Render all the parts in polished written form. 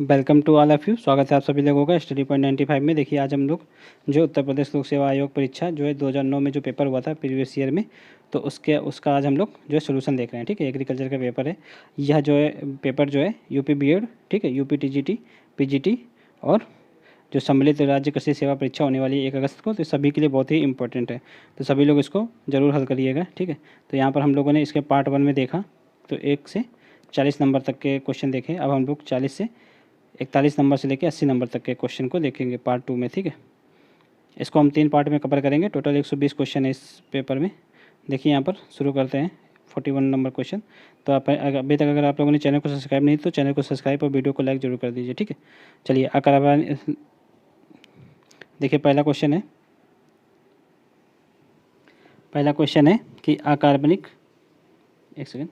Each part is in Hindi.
Welcome to all of you. स्वागत है आप सभी लोगों का स्टडी पॉइंट 95 में। देखिए आज हम लोग जो उत्तर प्रदेश लोक सेवा आयोग परीक्षा जो है 2009 में जो पेपर हुआ था प्रीवियस ईयर में, तो उसका आज हम लोग जो है सोल्यूशन देख रहे हैं। ठीक है, एग्रीकल्चर का पेपर है यह जो है पेपर जो है यूपी बीएड, ठीक है, यूपी टीजीटी, पीजीटी और जो सम्मिलित राज्य कृषि सेवा परीक्षा होने वाली है 1 अगस्त को, तो सभी के लिए बहुत ही इंपॉर्टेंट है। तो सभी लोग इसको ज़रूर हल करिएगा। ठीक है, तो यहाँ पर हम लोगों ने इसके पार्ट 1 में देखा तो 1 से 40 नंबर तक के क्वेश्चन देखे। अब हम लोग 40 से 41 नंबर से लेकर 80 नंबर तक के क्वेश्चन को देखेंगे पार्ट 2 में। ठीक है, इसको हम 3 पार्ट में कवर करेंगे। टोटल 120 क्वेश्चन है इस पेपर में। देखिए यहाँ पर शुरू करते हैं 41 नंबर क्वेश्चन। तो आप अभी तक अगर आप लोगों ने चैनल को सब्सक्राइब नहीं तो चैनल को सब्सक्राइब और वीडियो को लाइक जरूर कर दीजिए। ठीक है, चलिए आकार देखिए पहला क्वेश्चन है कि अकार्बनिक, एक सेकेंड,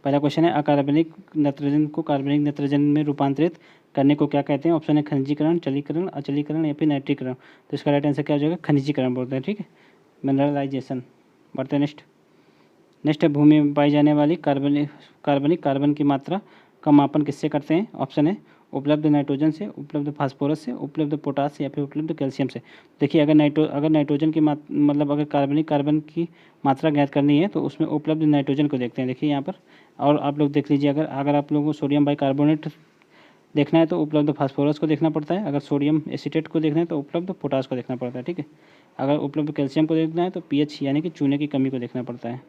पहला क्वेश्चन है अकार्बनिक नाइट्रोजन को कार्बनिक नाइट्रोजन में रूपांतरित करने को क्या कहते हैं। ऑप्शन है खनिजीकरण, जलीकरण, अचलीकरण या फिर नाइट्रीकरण। तो इसका राइट आंसर क्या हो जाएगा, खनिजीकरण बोलते हैं। ठीक है, मिनरलाइजेशन। बढ़ते नेक्स्ट है भूमि में पाई जाने वाली कार्बन की मात्रा का मापन किससे करते हैं। ऑप्शन है उपलब्ध नाइट्रोजन से, उपलब्ध फास्फोरस से, उपलब्ध पोटास से या फिर उपलब्ध कैल्शियम से। देखिए अगर नाइट्रोजन की मतलब अगर कार्बन की मात्रा ज्ञात करनी है तो उसमें उपलब्ध नाइट्रोजन को देखते हैं। देखिए यहाँ पर, और आप लोग देख लीजिए, अगर आप लोगों को सोडियम बाइकार्बोनेट देखना है तो उपलब्ध फास्फोरस को देखना पड़ता है। अगर सोडियम एसीटेट को देखना है तो उपलब्ध पोटास को देखना पड़ता है। ठीक है, अगर उपलब्ध कैल्शियम को देखना है तो पीएच यानी कि चूने की कमी को देखना पड़ता है।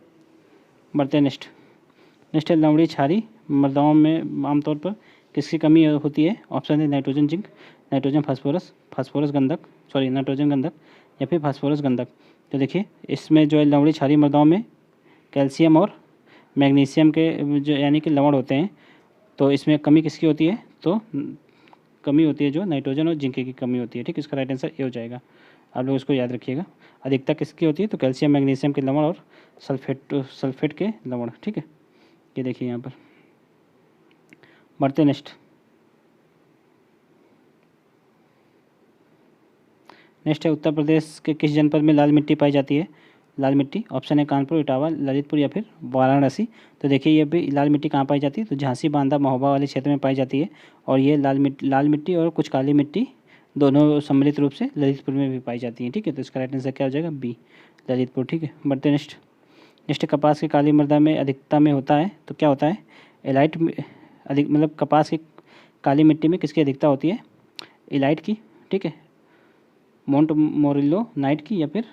बढ़ते हैं नेक्स्ट है लवणी क्षारी मृदाओं में आमतौर पर किसकी कमी होती है। ऑप्शन है नाइट्रोजन जिंक, नाइट्रोजन फास्फोरस गंधक, नाइट्रोजन गंधक या फिर फास्फोरस गंधक। तो देखिए इसमें जो है लवणी क्षारी मृदाओं में कैल्शियम और मैग्नीशियम के जो यानी कि लवण होते हैं, तो इसमें कमी किसकी होती है, तो कमी होती है जो नाइट्रोजन और जिंक की कमी होती है। ठीक, इसका राइट आंसर ए हो जाएगा। आप लोग इसको याद रखिएगा। अधिकता किसकी होती है, तो कैल्शियम मैग्नीशियम के लवण और सल्फेट के लवण। ठीक है, ये देखिए यहाँ पर। बढ़ते नेक्स्ट है उत्तर प्रदेश के किस जनपद में लाल मिट्टी पाई जाती है। लाल मिट्टी, ऑप्शन है कानपुर, इटावा, ललितपुर या फिर वाराणसी। तो देखिए ये भी लाल मिट्टी कहाँ पाई जाती है, तो झांसी, बांदा, महोबा वाले क्षेत्र में पाई जाती है। और ये लाल मिट्टी और कुछ काली मिट्टी दोनों सम्मिलित रूप से ललितपुर में भी पाई जाती हैं। ठीक है, तो इसका राइट आंसर क्या हो जाएगा, बी, ललितपुर। ठीक है, बढ़ते नेक्स्ट कपास की काली मृदा में अधिकता में होता है, तो क्या होता है, एलाइट अधिक, मतलब कपास की काली मिट्टी में किसकी अधिकता होती है, एलाइट की, ठीक है, मोंट मोरिल्लो नाइट की या फिर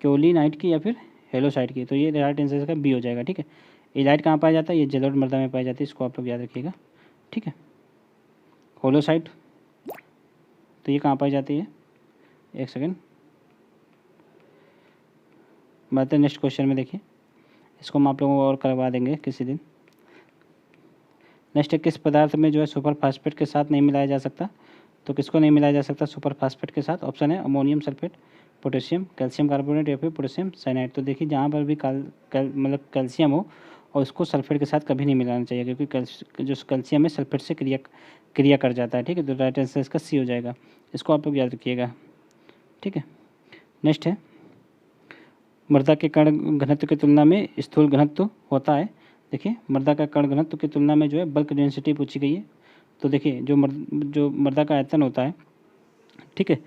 क्योली नाइट की या फिर हेलोसाइट की। तो ये राइट आंसर का बी हो जाएगा। ठीक है, एलाइट कहाँ पाया जाता है, ये जलोढ़ मृदा में पाई जाती है, इसको आप लोग याद रखिएगा। ठीक है, होलोसाइट तो ये कहाँ पाई जाती है, एक सेकेंड, बढ़ते नेक्स्ट क्वेश्चन में। देखिए इसको हम आप लोगों को और करवा देंगे किसी दिन। नेक्स्ट है किस पदार्थ में जो है सुपर फास्फेट के साथ नहीं मिलाया जा सकता। तो किसको नहीं मिलाया जा सकता सुपर फास्फेट के साथ। ऑप्शन है ammonium sulphate, potassium, calcium carbonate या फिर पोटेशियम साइनाइड। तो देखिए जहाँ पर भी मतलब कैल्शियम हो और उसको सल्फेट के साथ कभी नहीं मिलाना चाहिए, क्योंकि जो कैल्शियम है सल्फेट से क्रिया कर जाता है। ठीक है, तो राइट आंसर इसका सी हो जाएगा। इसको आप लोग याद रखिएगा। ठीक है, नेक्स्ट है मृदा के कण घनत्व की तुलना में स्थूल घनत्व होता है। देखिए मृदा का कण घनत्व की तुलना में जो है बल्क डेंसिटी पूछी गई है। तो देखिए जो मृदा का आयतन होता है, ठीक है,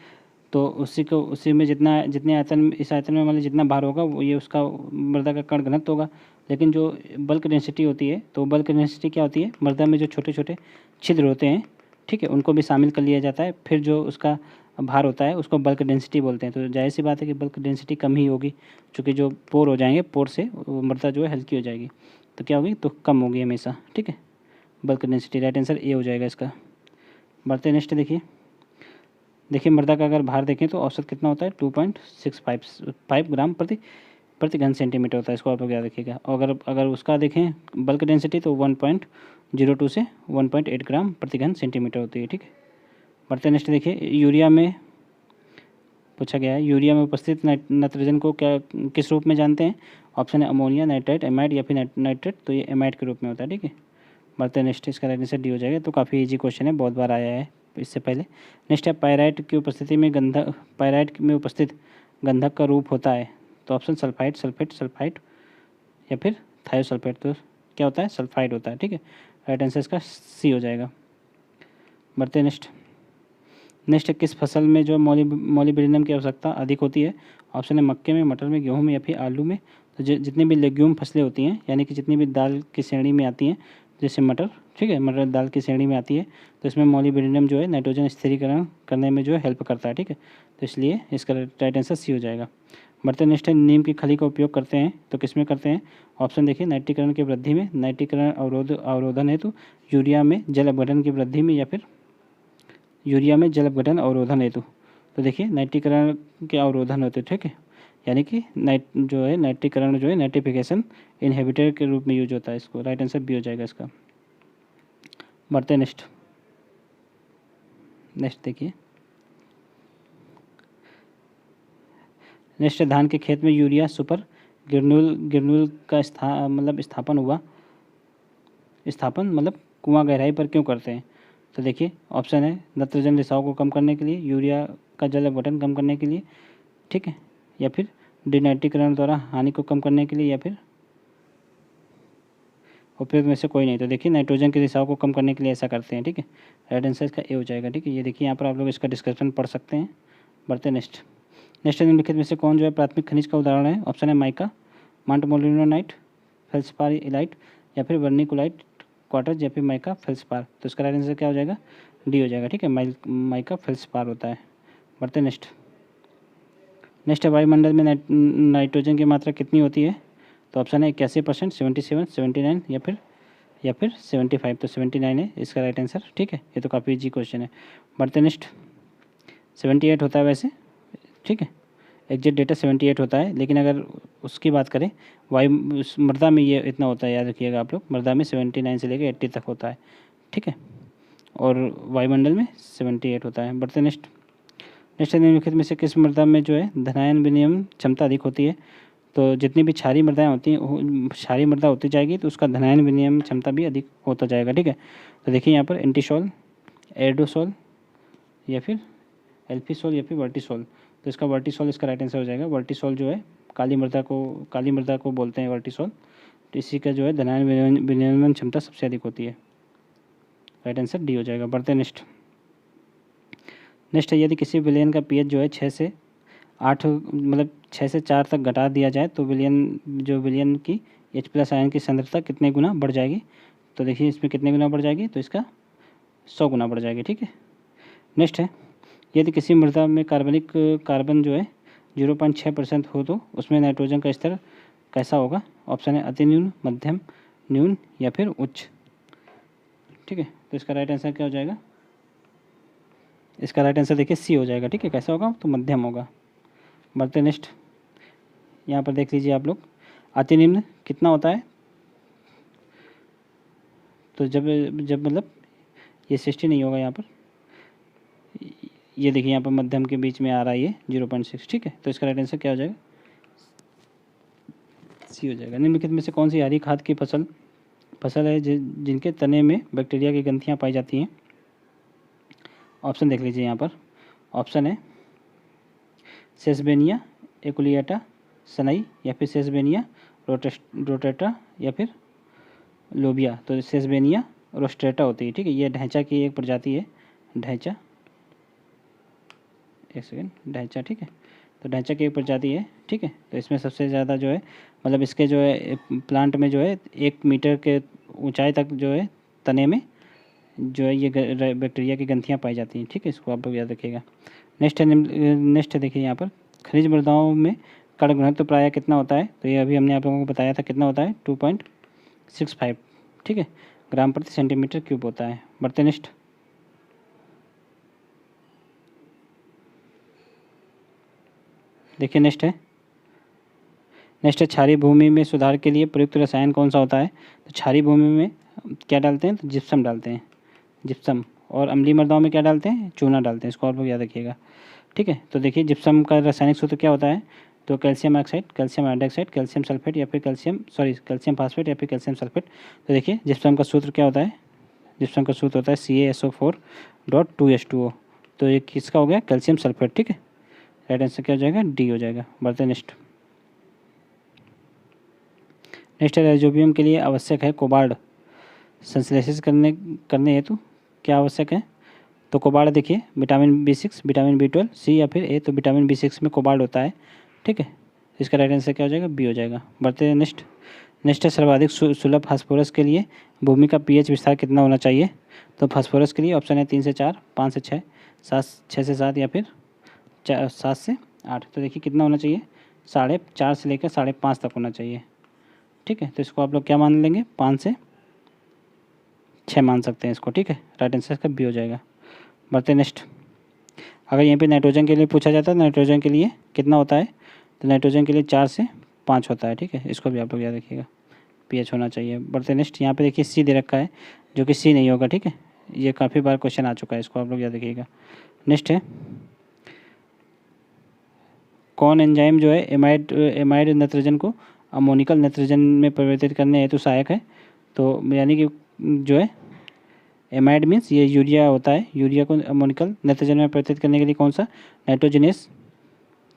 तो उसी में जितने आयतन, इस आयतन में मतलब जितना भार होगा वो ये उसका मृदा का कण घनत्व होगा। लेकिन जो बल्क डेंसिटी होती है, तो बल्क डेंसिटी क्या होती है, मृदा में जो छोटे छोटे छिद्र होते हैं, ठीक है, उनको भी शामिल कर लिया जाता है। फिर जो उसका भार होता है उसको बल्क डेंसिटी बोलते हैं। तो जाहिर सी बात है कि बल्क डेंसिटी कम ही होगी, क्योंकि जो पोर हो जाएंगे, पोर से वो मृदा जो है हल्की हो जाएगी, तो क्या होगी, तो कम होगी हमेशा। ठीक है, bulk density, right answer A हो जाएगा इसका। बढ़ते नेक्स्ट देखिए मृदा का अगर भार देखें तो औसत कितना होता है, 2.65 ग्राम प्रति घन सेंटीमीटर होता है। इसको आप लोग याद रखिएगा। और अगर उसका देखें बल्क डेंसिटी तो 1.02 से 1.8 ग्राम प्रति घन सेंटीमीटर होती है। ठीक है, बढ़ते नेक्स्ट देखिए यूरिया में पूछा गया है, यूरिया में उपस्थित नाइट्रोजन को किस रूप में जानते हैं। ऑप्शन है अमोनिया, नाइट्राइट, एमाइड या फिर नाइट्रेट। तो ये एमाइड के रूप में होता है। ठीक है, बढ़ते नेक्स्ट, इसका राइट आंसर डी हो जाएगा। तो काफ़ी इजी क्वेश्चन है, बहुत बार आया है इससे पहले। नेक्स्ट है पायराइट में उपस्थित गंधक का रूप होता है। तो ऑप्शन सल्फाइड या फिर थायोसल्फेट। तो क्या होता है, सल्फाइड होता है। ठीक है, राइट आंसर इसका सी हो जाएगा। बढ़ते नेक्स्ट। नेक्स्ट किस फसल में जो मोलिब्डेनम की आवश्यकता अधिक होती है? ऑप्शन है मक्के में, मटर में, गेहूं में या फिर आलू में। तो जितनी भी लेग्यूम फसलें होती हैं, यानी कि जितनी भी दाल की श्रेणी में आती हैं, जैसे मटर, ठीक है, मटर दाल की श्रेणी में आती है, तो इसमें मोलिब्डेनम जो है नाइट्रोजन स्थिरीकरण करने में जो है हेल्प करता है, ठीक है। तो इसलिए इसका राइट आंसर सी हो जाएगा। बढ़ते नेक्स्ट है, नीम की खली का उपयोग करते हैं तो किस में करते हैं? ऑप्शन देखिए, नाइट्रीकरण की वृद्धि में, नाइट्रीकरण अवरोधन हेतु, यूरिया में जल अपघटन की वृद्धि में, या फिर यूरिया में जल अपघटन अवरोधन हेतु। तो देखिए नाइट्रीकरण के अवरोधन होते, ठीक है, यानी कि नाइट्रीकरण जो है नाइट्रिफिकेशन इनहिबिटर के रूप में यूज होता है इसको। राइट आंसर बी हो जाएगा इसका। बढ़ते नेक्स्ट। नेक्स्ट देखिए, नेक्स्ट धान के खेत में यूरिया सुपर ग्रेन्यूल का स्थापन मतलब कुआं गहराई पर क्यों करते हैं? तो देखिए ऑप्शन है नत्रजन रिसाव को कम करने के लिए, यूरिया का जल अपघटन कम करने के लिए, ठीक है, या फिर डिनाइट्रीकरण द्वारा हानि को कम करने के लिए, या फिर उपयुक्त में से कोई नहीं। तो देखिए नाइट्रोजन के रिसाव को कम करने के लिए ऐसा करते हैं, ठीक है। राइट आंसर इसका ए हो जाएगा, ठीक है। ये देखिए यहाँ पर आप लोग इसका डिस्क्रिप्शन पढ़ सकते हैं। बढ़ते नेक्स्ट। नेक्स्ट निम्नलिखित में से कौन जो है प्राथमिक खनिज का उदाहरण है? ऑप्शन है माइका, माउंट मोलिब्डेनम, फेल्सपार इलाइट, या फिर वर्निकुलाइट क्वार्टज, या फिर माइका फेल्सपार। तो इसका राइट आंसर क्या हो जाएगा? डी हो जाएगा, ठीक है, माइका फेल्सपार होता है। बढ़ते नेक्स्ट। नेक्स्ट वायुमंडल में नाइट्रोजन की मात्रा कितनी होती है? तो ऑप्शन है 81%, 77, 79 या फिर 75। तो 79 है इसका राइट आंसर, ठीक है। ये तो काफ़ी इजी क्वेश्चन है। बढ़ते नेक्स्ट। 78 होता है वैसे, ठीक है, एग्जैक्ट डेटा 78 होता है, लेकिन अगर उसकी बात करें मृदा में ये इतना होता है, याद रखिएगा आप लोग, मृदा में 79 से लेकर 80 तक होता है, ठीक है, और वायुमंडल में 78 होता है। बढ़ते नेक्स्ट। नेक्स्ट निम्नलिखित में से किस मृदा में जो है धनायन विनिमय क्षमता अधिक होती है? तो जितनी भी क्षारीय मृदाएं होती हैं, क्षारीय मृदा होती जाएगी तो उसका धनायन विनिमय क्षमता भी अधिक होता जाएगा, ठीक है। तो देखिए यहाँ पर एंटीसोल, एर्डोसोल, या फिर एल्फीसोल, या फिर वर्टिसोल। तो इसका वर्टिसोल इसका राइट आंसर हो जाएगा। वर्टिसोल जो है काली मृदा को बोलते हैं वर्टिसोल। तो इसी का जो है धनायन विनिमय क्षमता सबसे अधिक होती है। राइट आंसर डी हो जाएगा। बढ़ते नेक्स्ट। नेक्स्ट है, यदि किसी विलयन का पीएच जो है 6 से 4 तक घटा दिया जाए तो विलयन की H+ आयन की सांद्रता कितने गुना बढ़ जाएगी? तो देखिए इसमें कितने गुना बढ़ जाएगी? तो इसका 100 गुना बढ़ जाएगी, ठीक है। नेक्स्ट है, यदि किसी मृदा में कार्बन जो है 0.6% हो तो उसमें नाइट्रोजन का स्तर कैसा होगा? ऑप्शन है अति न्यून, मध्यम, न्यून, या फिर उच्च, ठीक है। तो इसका राइट आंसर क्या हो जाएगा? इसका राइट आंसर देखिए सी हो जाएगा, ठीक है। कैसा होगा? तो मध्यम होगा। बढ़ते नेक्स्ट। यहाँ पर देख लीजिए आप लोग, अति निम्न कितना होता है? तो जब मतलब ये 60 नहीं होगा यहाँ पर, ये देखिए यहाँ पर मध्यम के बीच में आ रहा है ये 0.6, ठीक है। तो इसका राइट आंसर क्या हो जाएगा? सी हो जाएगा। निम्नलिखित में से कौन सी हरी खाद की फसल है जिनके तने में बैक्टीरिया की ग्रंथियाँ पाई जाती हैं? ऑप्शन देख लीजिए यहाँ पर। ऑप्शन है सेसबेनिया एकुलिएटा सनई, या फिर सेसबेनिया रोटेटा, या फिर लोबिया। तो सेसबेनिया रोस्ट्रेटा होती है, ठीक है। ये ढैंचा की एक प्रजाति है, ढैंचा, एक सेकेंड, ढैंचा, ठीक है। तो ढैंचा की एक प्रजाति है, ठीक है। तो इसमें सबसे ज़्यादा जो है मतलब इसके जो है प्लांट में जो है 1 मीटर के ऊंचाई तक जो है तने में जो है ये बैक्टीरिया की ग्रंथियाँ पाई जाती हैं, ठीक है। इसको आप लोग याद रखिएगा। नेक्स्ट देखिए यहाँ पर, खनिज मृदाओं में कण घनत्व प्रायः कितना होता है? तो ये अभी हमने आप लोगों को बताया था कितना होता है, 2.65, ठीक है, ग्राम प्रति सेंटीमीटर क्यूब होता है। बढ़ते नेक्स्ट। देखिए नेक्स्ट है क्षारीय भूमि में सुधार के लिए प्रयुक्त रसायन कौन सा होता है? तो क्षारीय भूमि में क्या डालते हैं? तो जिप्सम डालते हैं, जिप्सम। और अम्लीय मृदाओं में क्या डालते हैं? चूना डालते हैं। इसको आप लोग याद रखिएगा, ठीक है। तो देखिए जिप्सम का रासायनिक सूत्र क्या होता है? तो calcium oxide, calcium hydroxide, calcium sulphate, या फिर कैल्शियम फास्फेट, या फिर कैल्शियम सल्फेट। तो देखिए जिप्सम का सूत्र क्या होता है? जिप्सम का सूत्र होता है CaSO4.2H2O। तो ये किसका हो गया? कैल्शियम सल्फेट, ठीक है। राइट आंसर क्या हो जाएगा? डी हो जाएगा। बढ़ते नेक्स्ट। नेक्स्ट राइजोबियम के लिए आवश्यक है कोबाल्ट संश्लेषित करने हेतु क्या आवश्यक है? तो कोबाल्ट देखिए विटामिन B6, विटामिन B12, सी या फिर ए, तो विटामिन B6 में कोबाल्ट होता है। ठीक है, इसका राइट आंसर क्या हो जाएगा, बी हो जाएगा। बढ़ते हैं नेक्स्ट। नेक्स्ट है सर्वाधिक सुलभ फास्फोरस के लिए भूमि का पीएच विस्तार कितना होना चाहिए। तो फास्फोरस के लिए ऑप्शन है 3 से 4, 5 से 6, 6 से 7 या फिर 7 से 8। तो देखिए कितना होना चाहिए, 4.5 से लेकर 5.5 तक होना चाहिए। ठीक है, तो इसको आप लोग क्या मान लेंगे, 5 से 6 मान सकते हैं इसको। ठीक है, राइट आंसर इसका बी हो जाएगा। बढ़ते नेक्स्ट। अगर यहाँ पे नाइट्रोजन के लिए पूछा जाता है, नाइट्रोजन के लिए कितना होता है, तो नाइट्रोजन के लिए 4 से 5 होता है। ठीक है, इसको भी आप लोग याद रखिएगा, पीएच होना चाहिए। बढ़ते नेक्स्ट। यहाँ पे देखिए सी दे रखा है, जो कि सी नहीं होगा। ठीक है, ये काफ़ी बार क्वेश्चन आ चुका है, इसको आप लोग याद रखिएगा। नेक्स्ट है, कौन एंजाइम जो है एमाइड नाइट्रोजन को अमोनिकल नाइट्रोजन में परिवर्तित करने हेतु सहायक है। तो यानी कि जो है एमाइड मीन्स ये यूरिया होता है, यूरिया को अमोनिकल नाइट्रोजन में परिवर्तित करने के लिए कौन सा, नाइट्रोजनेस,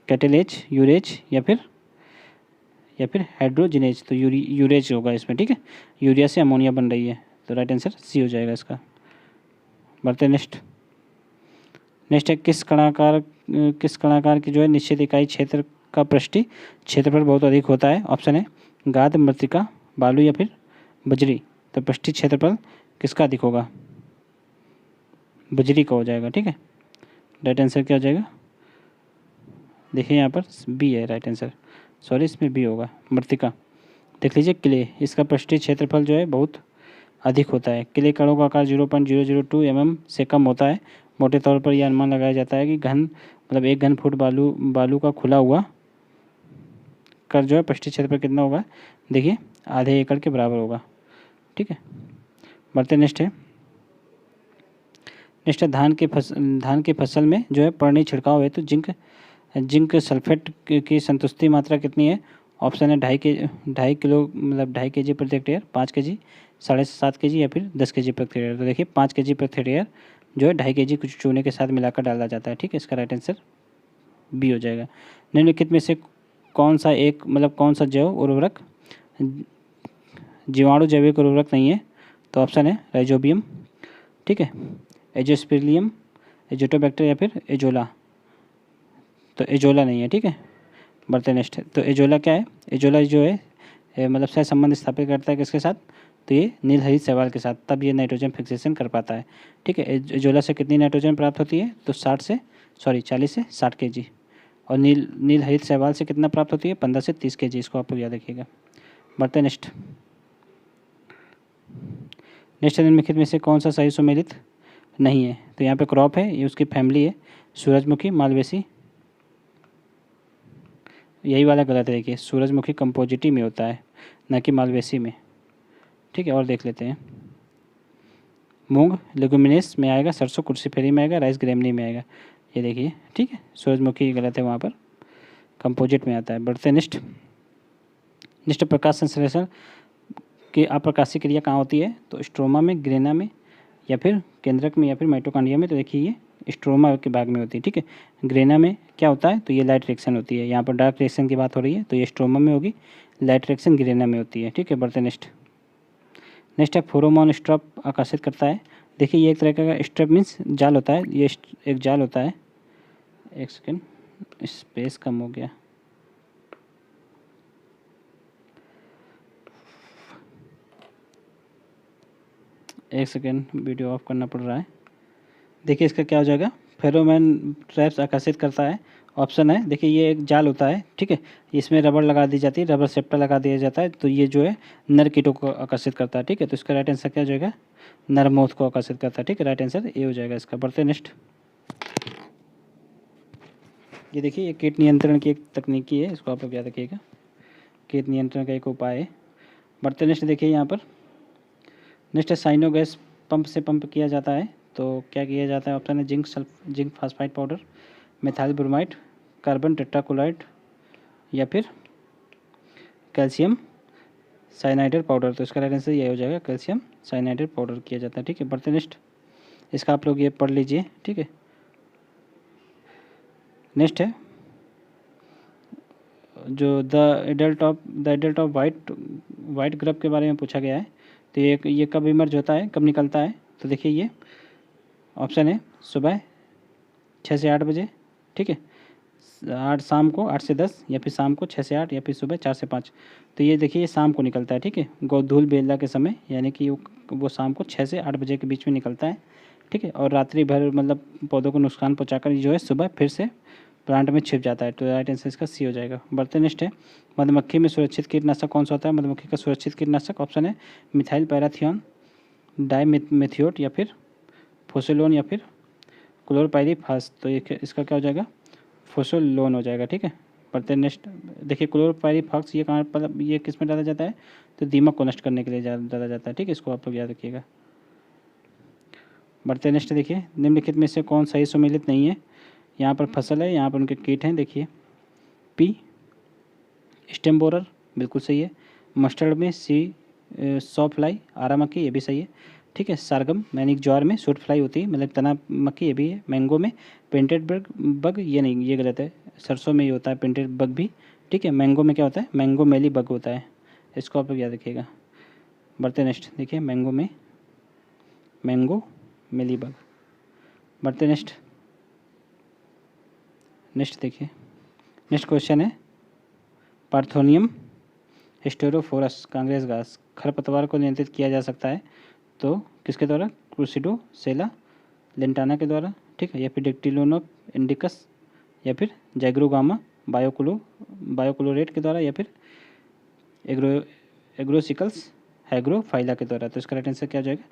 कैटेलेज, यूरेज या फिर हाइड्रोजनेज। तो यूरेज होगा इसमें। ठीक है, यूरिया से अमोनिया बन रही है, तो राइट आंसर सी हो जाएगा इसका। बढ़ते नेक्स्ट। नेक्स्ट है, किस कणाकार की जो है निश्चित इकाई क्षेत्र का पृष्ठीय क्षेत्रफल बहुत अधिक होता है। ऑप्शन है गाद, मृत्तिका, बालू या फिर बजरी। तो पृष्ठीय क्षेत्रफल किसका अधिक होगा, बजरी का हो जाएगा। ठीक है, राइट आंसर क्या हो जाएगा, देखिए यहाँ पर बी है राइट आंसर, सॉरी इसमें बी होगा, मृत्तिका। देख लीजिए क्ले, इसका पृष्ठीय क्षेत्रफल जो है बहुत अधिक होता है। क्ले कणों का आकार 0.002 mm से कम होता है। मोटे तौर पर यह अनुमान लगाया जाता है कि एक घन फुट बालू का खुला हुआ कर जो है पृष्ठीय क्षेत्रफल कितना होगा, देखिए आधे एकड़ के बराबर होगा। ठीक है, बढ़ते नेक्स्ट है। धान की फसल में जो है पर्णी छिड़काव है, तो जिंक सल्फेट की संतुष्टि मात्रा कितनी है। ऑप्शन है 2.5 किलो, 2.5 kg प्रति हेक्टेयर, 5 kg, 7.5 kg या फिर 10 kg प्रति हेक्टेयर। तो देखिए 5 kg प्रति हेक्टेयर जो है 2.5 kg कुछ चूने के साथ मिलाकर डाला जाता है। ठीक है, इसका राइट आंसर बी हो जाएगा। निम्नलिखित में से कौन सा जैव उर्वरक जीवाणु जैविक उर्वरक नहीं है। तो ऑप्शन है राइजोबियम, ठीक है, एजोस्पिरिलियम, एजोटोबैक्टर या फिर एजोला। तो एजोला नहीं है। ठीक है, बढ़ते नेक्स्ट। तो एजोला क्या है, एजोला जो है सह संबंध स्थापित करता है किसके साथ, तो ये नील हरित शैवाल के साथ, तब ये नाइट्रोजन फिक्सेशन कर पाता है। ठीक है, एजोला से कितनी नाइट्रोजन प्राप्त होती है, तो 40 से 60 kg। और नील हरित शैवाल से कितना प्राप्त होती है, 15 से 30 kg। इसको आप लोग याद रखिएगा। बढ़ते नेक्स्ट। निम्नलिखित में से कौन सा सही सुमेलित नहीं है। तो यहाँ पे क्रॉप है, ये उसकी फैमिली है, सूरजमुखी, मालवेसी, यही वाला गलत है। देखिए सूरजमुखी कंपोजिटी में होता है, न कि मालवेसी में। ठीक है, और देख लेते हैं। मूंग लेगुमिनेस में आएगा, सरसों कुर्सीफेरी में आएगा, राइस ग्रेमनी में आएगा। ये देखिए, ठीक है, सूरजमुखी गलत है, वहाँ पर कंपोजिट में आता है। बढ़ते नेक्स्ट प्रकाश संश्लेषण की अप्रकाशीय क्रिया कहाँ होती है। तो स्ट्रोमा में, ग्रेना में या फिर केंद्रक में या फिर माइटोकॉन्ड्रिया में। तो देखिए ये स्ट्रोमा के भाग में होती है। ठीक है, ग्रेना में क्या होता है, तो ये लाइट रिएक्शन होती है। यहाँ पर डार्क रिएक्शन की बात हो रही है, तो ये स्ट्रोमा में होगी, लाइट रिएक्शन ग्रेना में होती है। ठीक है, बढ़ते नेक्स्ट है फेरोमोन स्ट्रप आकर्षित करता है। देखिए ये एक तरह का स्ट्रप मीन्स जाल होता है, ये एक जाल होता है। एक सेकेंड, स्पेस कम हो गया। एक सेकेंड, वीडियो ऑफ करना पड़ रहा है। देखिए इसका क्या हो जाएगा, फेरोमोन ट्रैप्स आकर्षित करता है। ऑप्शन है, देखिए ये एक जाल होता है। ठीक है, इसमें रबड़ लगा दी जाती है, रबर सेप्टा लगा दिया जाता है, तो ये जो है नर कीटों को आकर्षित करता है। ठीक है, तो इसका राइट आंसर क्या हो जाएगा, नरमोथ को आकर्षित करता है। ठीक है, राइट आंसर ये हो जाएगा इसका। बढ़ते नेक्स्ट। ये देखिए ये कीट नियंत्रण की एक तकनीकी है, इसको आप लोग याद रखिएगा, कीट नियंत्रण का एक उपाय है। बढ़ते नेक्स्ट देखिए यहाँ पर। नेक्स्ट है साइनो गैस पंप से पंप किया जाता है, तो क्या किया जाता है। ऑप्शन है zinc phosphide powder, methyl bromide, carbon tetrachloride या फिर कैल्शियम साइनाइडेट पाउडर। तो इसका राइट आंसर ये हो जाएगा, कैल्शियम साइनाइडेट पाउडर किया जाता है। ठीक है, बढ़ते नेक्स्ट, इसका आप लोग ये पढ़ लीजिए। ठीक है, नेक्स्ट है जो the adult of white grub के बारे में पूछा गया है। तो ये कब इमर्ज होता है, कब निकलता है। तो देखिए ये ऑप्शन है सुबह 6 से 8 बजे, ठीक है, 8 शाम को 8 से 10, या फिर शाम को 6 से 8, या फिर सुबह 4 से 5। तो ये देखिए ये शाम को निकलता है, ठीक है, गोधूल बेला के समय, यानी कि वो शाम को 6 से 8 बजे के बीच में निकलता है, ठीक है। और रात्रि भर मतलब पौधों को नुकसान पहुंचाकर जो है सुबह फिर से प्लांट में छिप जाता है। तो राइट आंसर इसका सी हो जाएगा। बढ़ते नेक्स्ट है, मधुमक्खी में सुरक्षित कीटनाशक कौन सा होता है? मधुमक्खी का सुरक्षित कीटनाशक ऑप्शन है मिथाइल पैराथियन, डाइमेथियोट, या फिर फोसोलोन, या फिर क्लोरोपाइरीफास। तो ये इसका क्या हो जाएगा? फोसोलोन हो जाएगा, ठीक है। बढ़ते नेक्स्ट, देखिए क्लोरोपाइरीफास ये कहाँ मतलब ये किस में डाला जाता है? तो दीमक को नष्ट करने के लिए डाला जाता है, ठीक है, इसको आप लोग याद रखिएगा। बढ़ते नेक्स्ट देखिए, निम्नलिखित में से कौन सही सुमेलित नहीं है? यहाँ पर फसल है, यहाँ पर उनके कीट हैं, देखिए पी स्टेम बोरर बिल्कुल सही है, मस्टर्ड में सी सौ फ्लाई आरा मक्खी, ये भी सही है, ठीक है। सारगम मैनिक ज्वार में सूट फ्लाई होती है, मतलब तना मक्खी, ये भी है। मैंगो में पेंटेड बग, ये नहीं, ये गलत है। सरसों में ये होता है पेंटेड बग भी, ठीक है। मैंगो में क्या होता है? मैंगो मेली बग होता है, इसको आप लोग याद रखिएगा। बढ़ते नेक्स्ट देखिए, मैंगो में मैंगो मेली बग। बढ़ते नेक्स्ट देखिए, नेक्स्ट क्वेश्चन है पार्थोनियम हिस्टेरोफोरस कांग्रेस घास खरपतवार को नियंत्रित किया जा सकता है तो किसके द्वारा? क्रूसिडोसेला लेंटाना के द्वारा, ठीक है, या फिर डेक्टिलोनोप इंडिकस, या फिर जैग्रोगामा बायोक्लोरेट के द्वारा, या फिर एग्रोसिकल्स हैग्रोफाइला के द्वारा। तो इसका राइट आंसर क्या हो जाएगा?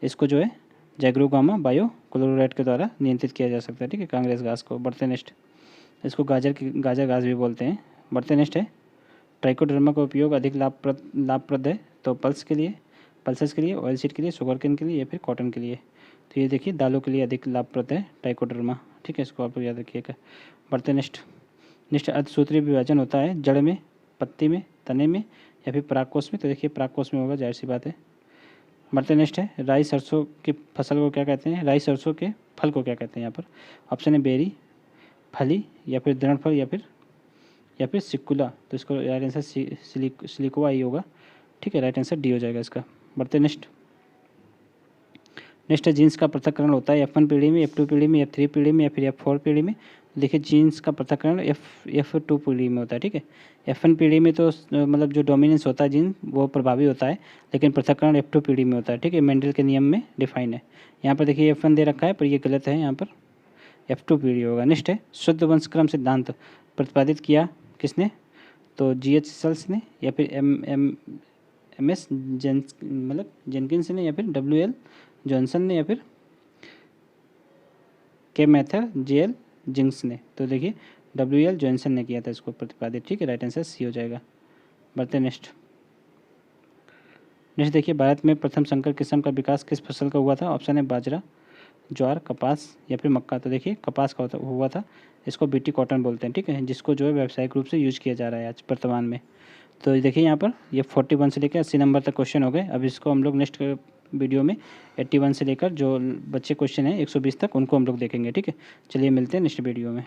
इसको जो है जैग्रोगामा बायोक्लोरेट के द्वारा नियंत्रित किया जा सकता है, ठीक है, कांग्रेस घास को। बढ़ते नेक्स्ट, इसको गाजर घास भी बोलते हैं। बढ़ते नेक्स्ट है ट्राइकोडर्मा का उपयोग अधिक लाभप्रद है तो पल्सेस के लिए, ऑयल सीड के लिए, शुगर केन के लिए, या फिर कॉटन के लिए। तो ये देखिए दालों के लिए अधिक लाभप्रद है ट्राइकोडर्मा, ठीक है, इसको आप लोग याद रखिएगा। बढ़ते नेक्स्ट अर्धसूत्रीय विभाजन होता है जड़ में, पत्ती में, तने में, या फिर परागकोश में। तो देखिए परागकोश में होगा, जाहिर सी बात है। बढ़ते नेक्स्ट है राई सरसों की फसल को क्या कहते हैं? राई सरसों के फल को क्या कहते हैं? यहाँ पर ऑप्शन है बेरी, फली, या फिर दृढ़ या फिर सिकुला। तो इसको राइट आंसर सिलिकोवा ही होगा, ठीक है, राइट आंसर डी हो जाएगा इसका। बढ़ते नेक्स्ट है जीन्स का पृथक्करण होता है F1 पीढ़ी में, F2 पीढ़ी में, F3 पीढ़ी में, या फिर F4 पीढ़ी में। देखिए जीन्स का पृथक्करण F2 पीढ़ी में होता है, ठीक है। F1 पीढ़ी में तो मतलब जो डोमिनेंस होता है जीन वो प्रभावी होता है, लेकिन पृथक्करण F2 पीढ़ी में होता है, ठीक है, मेंडल के नियम में डिफाइन है। यहाँ पर देखिए F1 दे रखा है पर ये गलत है, यहाँ पर F2 पीढ़ी होगा। नेक्स्ट है शुद्ध वंशक्रम सिद्धांत प्रतिपादित किया किसने? तो GH सेल्स ने, या फिर MS जेनकिंस ने, या फिर WL जॉनसन ने, या फिर के मैथर JL जिंक्स ने। तो देखिए WL जॉनसन ने किया था इसको प्रतिपादित, ठीक है, राइट आंसर सी हो जाएगा। बढ़ते नेक्स्ट देखिए भारत में प्रथम संकर किस्म का विकास किस फसल का हुआ था? ऑप्शन है बाजरा, ज्वार, कपास, या फिर मक्का। तो देखिए कपास का हुआ था, इसको BT कॉटन बोलते हैं, ठीक है, जिसको जो है व्यावसायिक रूप से यूज किया जा रहा है आज वर्तमान में। तो देखिए यहाँ पर ये 41 से लेकर 80 नंबर तक क्वेश्चन हो गए। अब इसको हम लोग नेक्स्ट वीडियो में 81 से लेकर जो बच्चे क्वेश्चन हैं 120 तक उनको हम लोग देखेंगे, ठीक है। चलिए मिलते हैं नेक्स्ट वीडियो में।